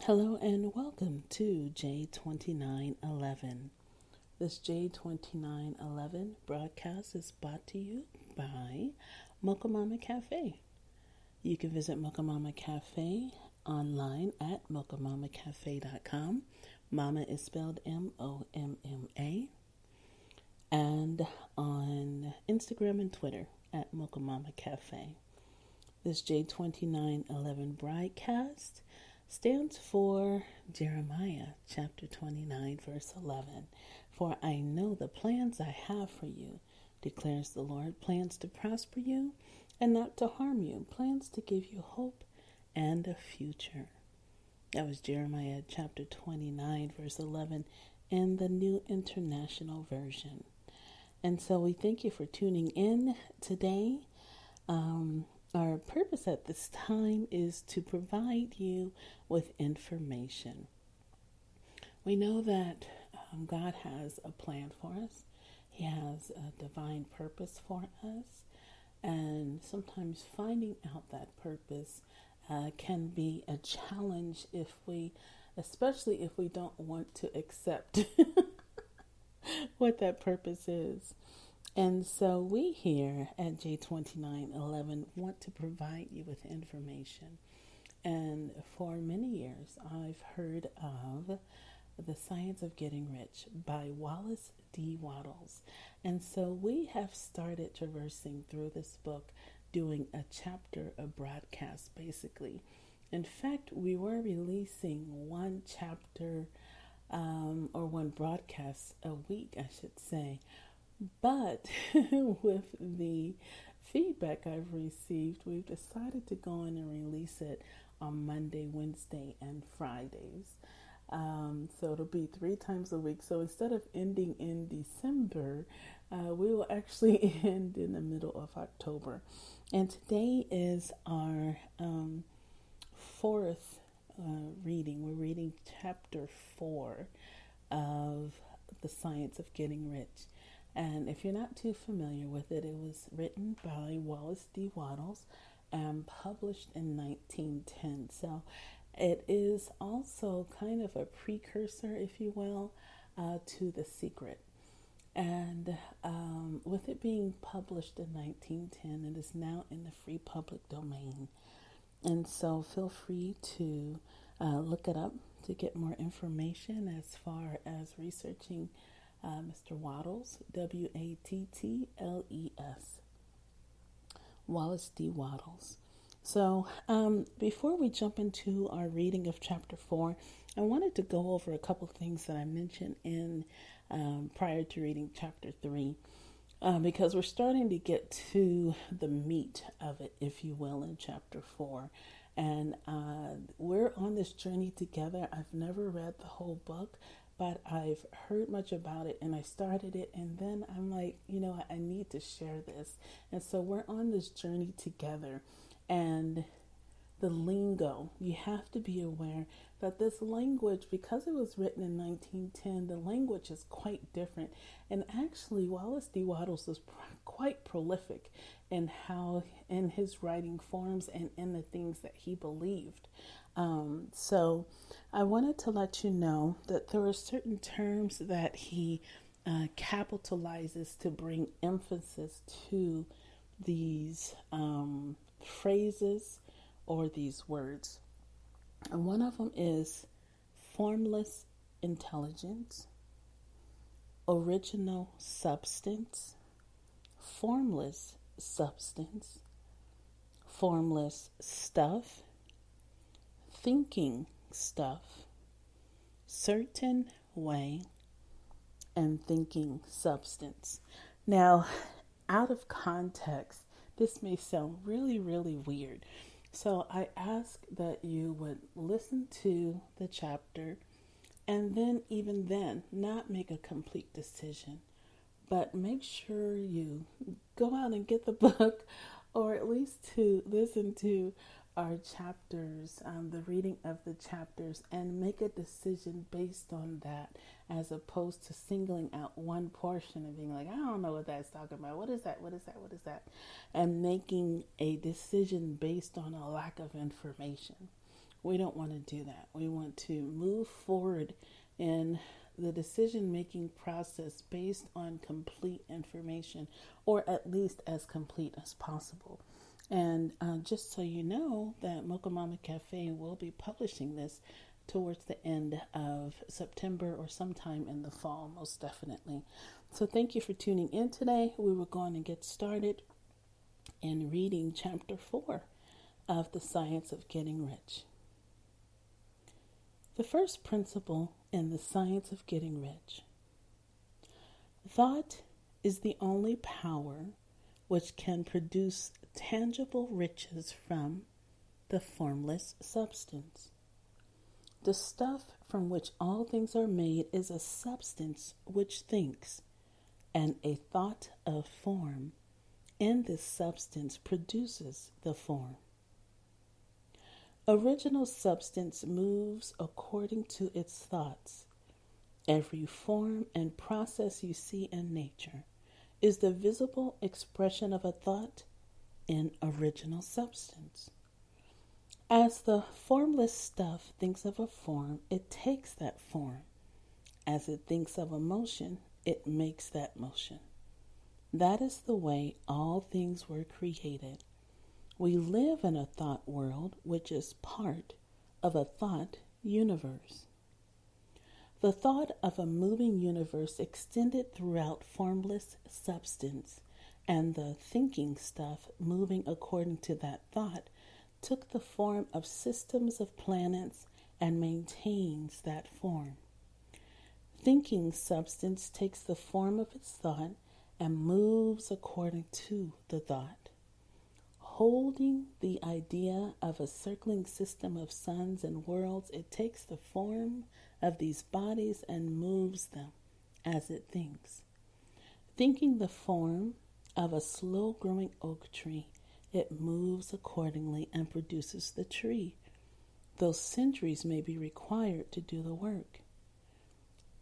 Hello and welcome to J2911. This J2911 broadcast is brought to you by Mocha Mama Cafe. You can visit Mocha Mama Cafe online at mochamacafe.com. Mama is spelled Momma. And on Instagram and Twitter at Mocha Mama Cafe. This J2911 broadcast stands for Jeremiah chapter 29 verse 11. For I know the plans I have for you, declares the Lord, plans to prosper you and not to harm you, plans to give you hope and a future. That was Jeremiah chapter 29 verse 11 in the New International Version. And so we thank you for tuning in today. Our purpose at this time is to provide you with information. We know that God has a plan for us. He has a divine purpose for us. And sometimes finding out that purpose can be a challenge especially if we don't want to accept what that purpose is. And so we here at J2911 want to provide you with information. And for many years, I've heard of The Science of Getting Rich by Wallace D. Wattles. And so we have started traversing through this book, doing a chapter of broadcast, basically. In fact, we were releasing one chapter or one broadcast a week, I should say. But with the feedback I've received, we've decided to go in and release it on Monday, Wednesday, and Fridays. So it'll be 3 times a week. So instead of ending in December, we will actually end in the middle of October. And today is our 4th reading. We're reading chapter 4 of The Science of Getting Rich. And if you're not too familiar with it, it was written by Wallace D. Wattles and published in 1910. So it is also kind of a precursor, if you will, to The Secret. And with it being published in 1910, it is now in the free public domain. And so feel free to look it up to get more information as far as researching Mr. Wattles, Wattles, Wallace D. Wattles. So before we jump into our reading of chapter 4, I wanted to go over a couple of things that I mentioned in prior to reading chapter 3, because we're starting to get to the meat of it, if you will, in chapter 4. And we're on this journey together. I've never read the whole book, but I've heard much about it, and I started it, and then I'm like, I need to share this. And so we're on this journey together. And the lingo, you have to be aware that this language, because it was written in 1910, the language is quite different. And actually, Wallace D. Wattles was quite prolific in his writing forms and in the things that he believed. So I wanted to let you know that there are certain terms that he capitalizes to bring emphasis to these phrases or these words. And one of them is formless intelligence, original substance, formless substance, formless stuff, thinking stuff, certain way, and thinking substance. Now, out of context, this may sound really, really weird. So I ask that you would listen to the chapter and then, even then, not make a complete decision, but make sure you go out and get the book, or at least to listen to our chapters, the reading of the chapters, and make a decision based on that, as opposed to singling out one portion and being like, I don't know what that's talking about. What is that? What is that? What is that? And making a decision based on a lack of information. We don't want to do that. We want to move forward in the decision-making process based on complete information, or at least as complete as possible. And just so you know, that Mocha Mama Cafe will be publishing this towards the end of September or sometime in the fall, most definitely. So thank you for tuning in today. We were going to get started in reading chapter 4 of The Science of Getting Rich. The first principle in the science of getting rich. Thought is the only power which can produce tangible riches from the formless substance. The stuff from which all things are made is a substance which thinks, and a thought of form in this substance produces the form. Original substance moves according to its thoughts. Every form and process you see in nature is the visible expression of a thought in original substance. As the formless stuff thinks of a form, it takes that form. As it thinks of a motion, it makes that motion. That is the way all things were created. We live in a thought world which is part of a thought universe. The thought of a moving universe extended throughout formless substance, and the thinking stuff moving according to that thought took the form of systems of planets and maintains that form. Thinking substance takes the form of its thought and moves according to the thought. Holding the idea of a circling system of suns and worlds, it takes the form of these bodies and moves them as it thinks. Thinking the form of a slow-growing oak tree, it moves accordingly and produces the tree, though centuries may be required to do the work.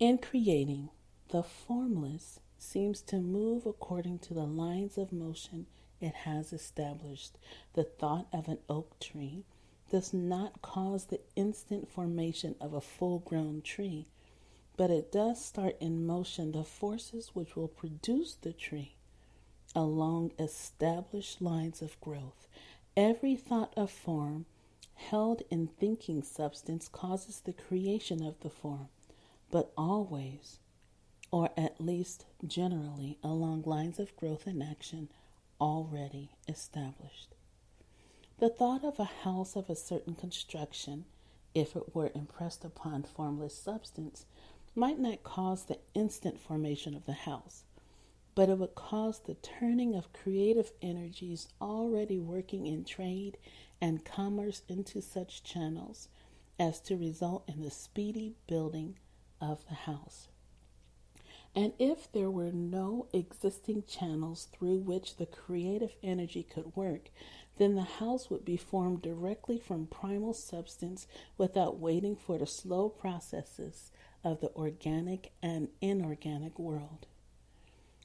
In creating, the formless seems to move according to the lines of motion it has established. The thought of an oak tree does not cause the instant formation of a full-grown tree, but it does start in motion the forces which will produce the tree along established lines of growth. Every thought of form held in thinking substance causes the creation of the form, but always, or at least generally, along lines of growth and action already established. The thought of a house of a certain construction, if it were impressed upon formless substance, might not cause the instant formation of the house, but it would cause the turning of creative energies already working in trade and commerce into such channels as to result in the speedy building of the house. And if there were no existing channels through which the creative energy could work, then the house would be formed directly from primal substance without waiting for the slow processes of the organic and inorganic world.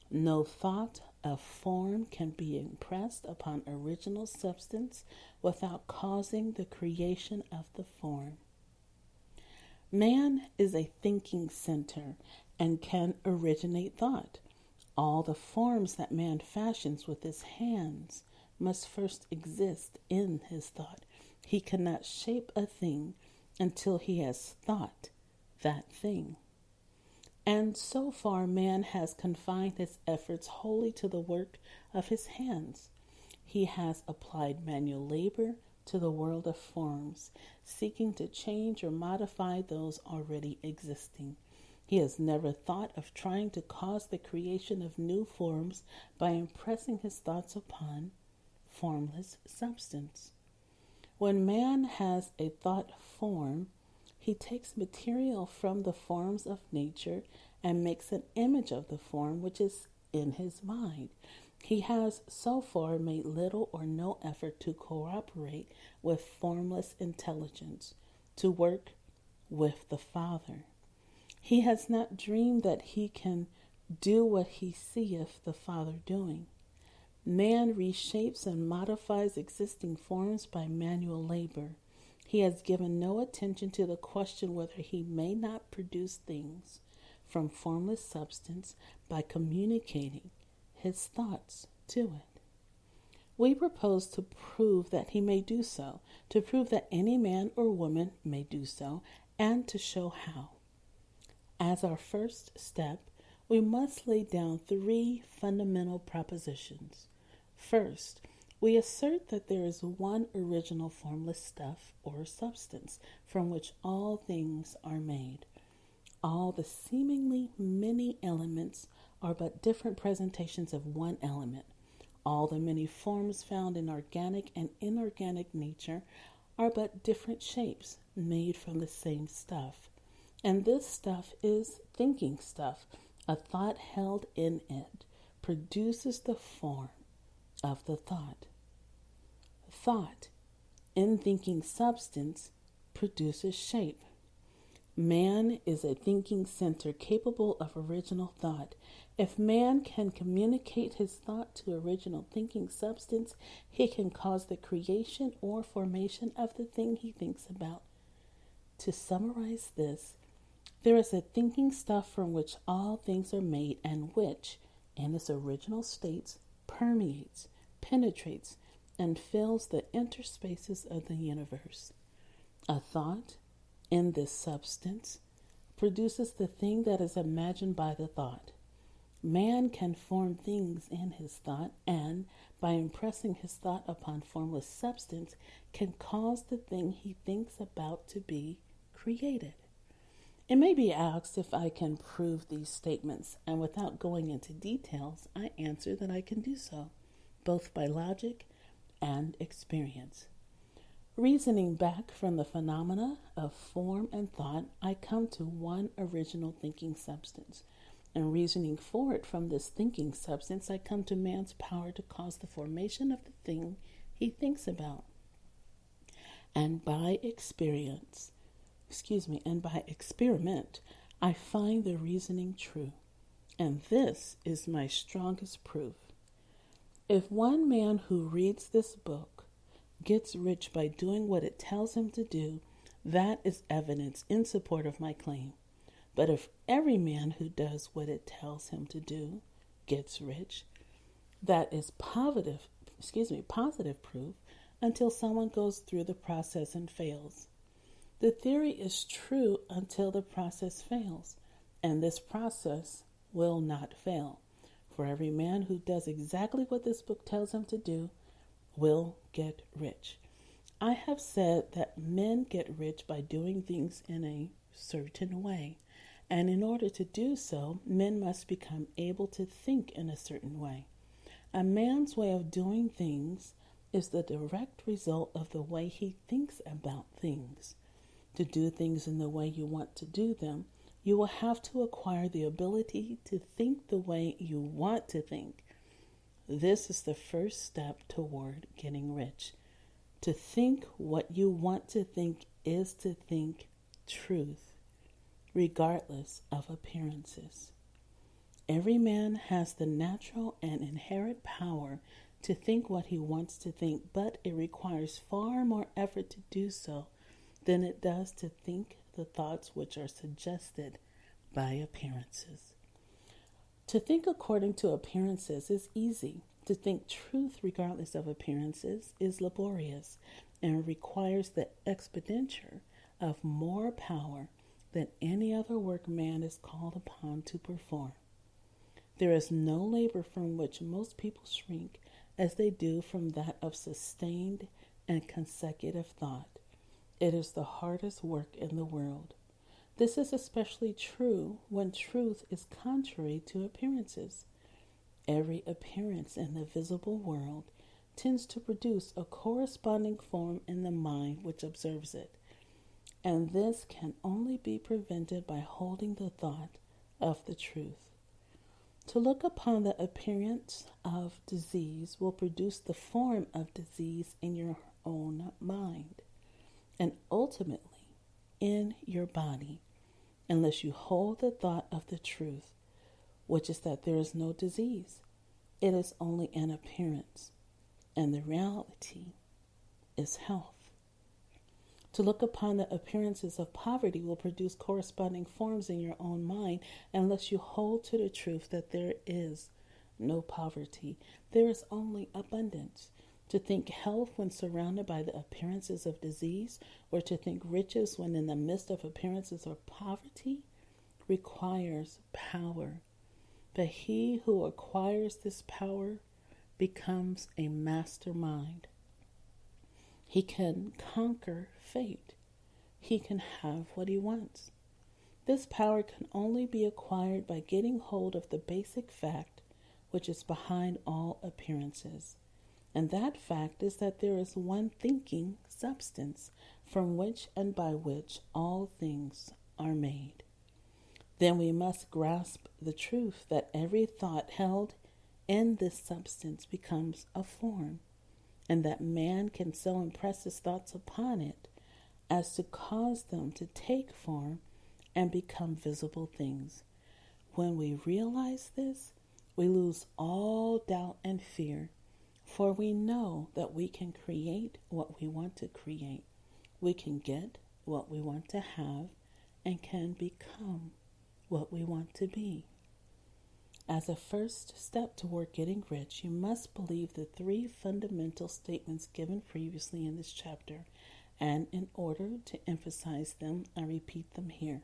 No thought of form can be impressed upon original substance without causing the creation of the form. Man is a thinking center and can originate thought. All the forms that man fashions with his hands must first exist in his thought. He cannot shape a thing until he has thought that thing. And so far, man has confined his efforts wholly to the work of his hands. He has applied manual labor to the world of forms, seeking to change or modify those already existing. He has never thought of trying to cause the creation of new forms by impressing his thoughts upon formless substance. When man has a thought form, he takes material from the forms of nature and makes an image of the form which is in his mind. He has so far made little or no effort to cooperate with formless intelligence, to work with the Father. He has not dreamed that he can do what he seeth the Father doing. Man reshapes and modifies existing forms by manual labor. He has given no attention to the question whether he may not produce things from formless substance by communicating his thoughts to it. We propose to prove that he may do so, to prove that any man or woman may do so, and to show how. As our first step, we must lay down 3 fundamental propositions. First, we assert that there is one original formless stuff or substance from which all things are made. All the seemingly many elements are but different presentations of one element. All the many forms found in organic and inorganic nature are but different shapes made from the same stuff. And this stuff is thinking stuff. A thought held in it produces the form of the thought. Thought, in thinking substance, produces shape. Man is a thinking center capable of original thought. If man can communicate his thought to original thinking substance, he can cause the creation or formation of the thing he thinks about. To summarize this, there is a thinking stuff from which all things are made and which, in its original states, permeates, penetrates, and fills the interspaces of the universe. A thought, in this substance, produces the thing that is imagined by the thought. Man can form things in his thought and, by impressing his thought upon formless substance, can cause the thing he thinks about to be created. It may be asked if I can prove these statements, and without going into details, I answer that I can do so, both by logic and experience. Reasoning back from the phenomena of form and thought, I come to one original thinking substance. And reasoning forward from this thinking substance, I come to man's power to cause the formation of the thing he thinks about. And by experiment, I find the reasoning true. And this is my strongest proof. If one man who reads this book gets rich by doing what it tells him to do, that is evidence in support of my claim. But if every man who does what it tells him to do gets rich, that is positive proof until someone goes through the process and fails. The theory is true until the process fails, and this process will not fail. For every man who does exactly what this book tells him to do will get rich. I have said that men get rich by doing things in a certain way, and in order to do so, men must become able to think in a certain way. A man's way of doing things is the direct result of the way he thinks about things. To do things in the way you want to do them, you will have to acquire the ability to think the way you want to think. This is the first step toward getting rich. To think what you want to think is to think truth, regardless of appearances. Every man has the natural and inherent power to think what he wants to think, but it requires far more effort to do so than it does to think the thoughts which are suggested by appearances. To think according to appearances is easy. To think truth regardless of appearances is laborious and requires the expenditure of more power than any other work man is called upon to perform. There is no labor from which most people shrink as they do from that of sustained and consecutive thought. It is the hardest work in the world. This is especially true when truth is contrary to appearances. Every appearance in the visible world tends to produce a corresponding form in the mind which observes it, and this can only be prevented by holding the thought of the truth. To look upon the appearance of disease will produce the form of disease in your own mind, and ultimately in your body, unless you hold the thought of the truth, which is that there is no disease. It is only an appearance, and the reality is health. To look upon the appearances of poverty will produce corresponding forms in your own mind unless you hold to the truth that there is no poverty. There is only abundance. To think health when surrounded by the appearances of disease, or to think riches when in the midst of appearances of poverty, requires power. But he who acquires this power becomes a mastermind. He can conquer fate. He can have what he wants. This power can only be acquired by getting hold of the basic fact which is behind all appearances. And that fact is that there is one thinking substance from which and by which all things are made. Then we must grasp the truth that every thought held in this substance becomes a form, and that man can so impress his thoughts upon it as to cause them to take form and become visible things. When we realize this, we lose all doubt and fear, for we know that we can create what we want to create. We can get what we want to have and can become what we want to be. As a first step toward getting rich, you must believe the three fundamental statements given previously in this chapter, and in order to emphasize them, I repeat them here.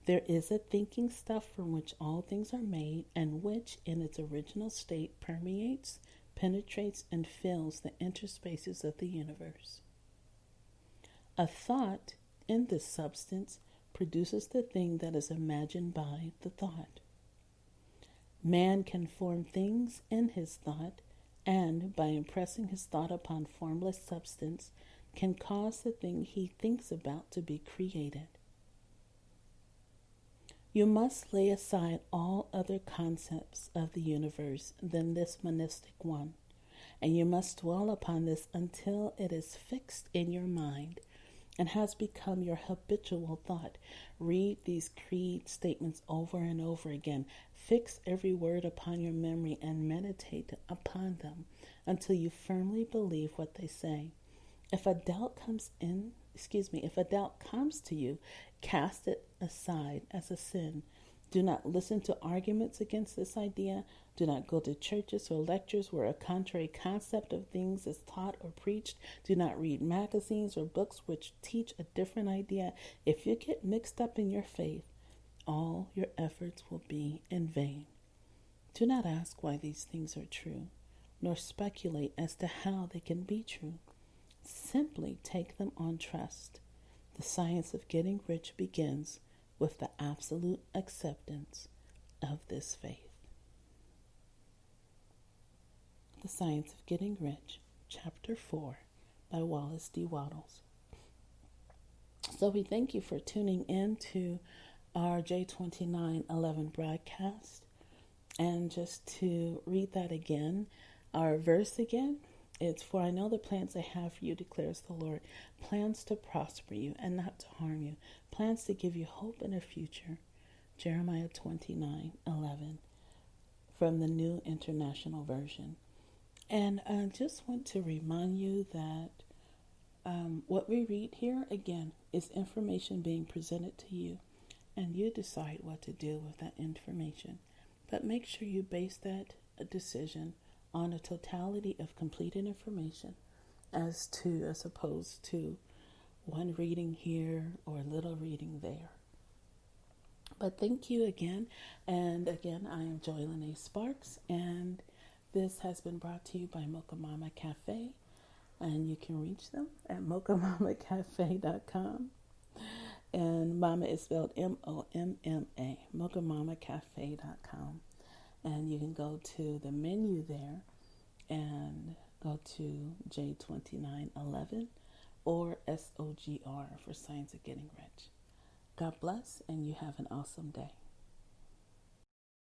There is a thinking stuff from which all things are made, and which in its original state permeates, penetrates, and fills the interspaces of the universe. A thought in this substance produces the thing that is imagined by the thought. Man can form things in his thought, and by impressing his thought upon formless substance, can cause the thing he thinks about to be created. You must lay aside all other concepts of the universe than this monistic one, and you must dwell upon this until it is fixed in your mind and has become your habitual thought. Read these creed statements over and over again. Fix every word upon your memory and meditate upon them until you firmly believe what they say. If a doubt comes to you, cast it aside as a sin. Do not listen to arguments against this idea. Do not go to churches or lectures where a contrary concept of things is taught or preached. Do not read magazines or books which teach a different idea. If you get mixed up in your faith, all your efforts will be in vain. Do not ask why these things are true, nor speculate as to how they can be true. Simply take them on trust. The science of getting rich begins with the absolute acceptance of this faith. The Science of Getting Rich, Chapter 4, by Wallace D. Wattles. So we thank you for tuning in to our J2911 broadcast. And just to read that again, our verse again, it's, "For I know the plans I have for you, declares the Lord, plans to prosper you and not to harm you, plans to give you hope and a future." Jeremiah 29:11 from the New International Version. And I just want to remind you that what we read here, again, is information being presented to you, and you decide what to do with that information. But make sure you base that decision on a totality of completed information as opposed to one reading here or a little reading there. But thank you again. And again, I am Joylyn A. Sparks, and this has been brought to you by Mocha Mama Cafe, and you can reach them at mochamacafe.com. And Mama is spelled MOMMA, mochamacafe.com. And you can go to the menu there and go to J2911 or SOGR for Science of Getting Rich. God bless, and you have an awesome day.